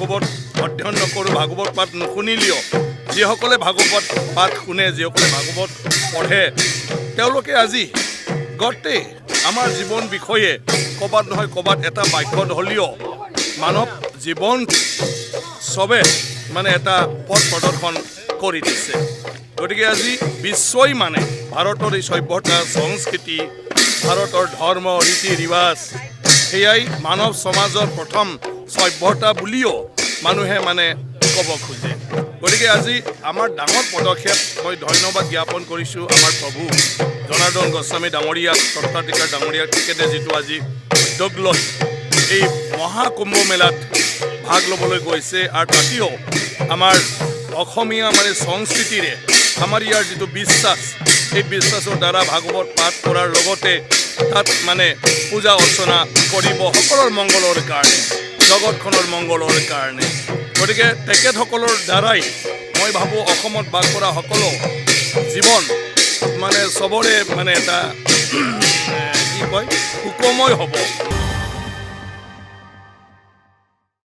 ভাগৱত অধ্যয়ন নকৰোঁ, ভাগৱত পাঠ নুশুনিলেও যিসকলে ভাগৱত পাঠ শুনে, যিসকলে ভাগৱত পঢ়ে, তেওঁলোকে আজি গোটেই আমাৰ জীৱন বিষয়ে ক'ৰবাত নহয় ক'ৰবাত এটা বাক্যত হ'লেও মানৱ জীৱন চবে মানে এটা পথ প্ৰদৰ্শন কৰি দিছে। গতিকে আজি বিশ্বই মানে ভাৰতৰ এই সভ্যতা, সংস্কৃতি, ভাৰতৰ ধৰ্ম, ৰীতি ৰিৱাজ সেয়াই মানৱ সমাজৰ প্ৰথম সভ্যতা বুলিও মানুহে মানে ক'ব খোজে। গতিকে আজি আমাৰ ডাঙৰ পদক্ষেপ মই ধন্যবাদ জ্ঞাপন কৰিছোঁ আমাৰ প্ৰভু জনাৰ্দন গোস্বামী ডাঙৰীয়াক, তত্ত্বাধিকাৰ ডাঙৰীয়াক, তেখেতে যিটো আজি উদ্যোগ লৈ এই মহাকুম্ভ মেলাত ভাগ ল'বলৈ গৈছে আৰু তাতেও আমাৰ অসমীয়া মানে সংস্কৃতিৰে আমাৰ ইয়াৰ যিটো বিশ্বাস, এই বিশ্বাসৰ দ্বাৰা ভাগৱত পাঠ কৰাৰ লগতে তাত মানে পূজা অৰ্চনা কৰিব সকলৰ মংগলৰ কাৰণে, জগতখনৰ মংগলৰ কাৰণে। গতিকে তেখেতসকলৰ দ্বাৰাই মই ভাবোঁ অসমত বাস কৰা সকলো জীৱন মানে চবৰে মানে এটা কি কয় সুকময় হ'ব।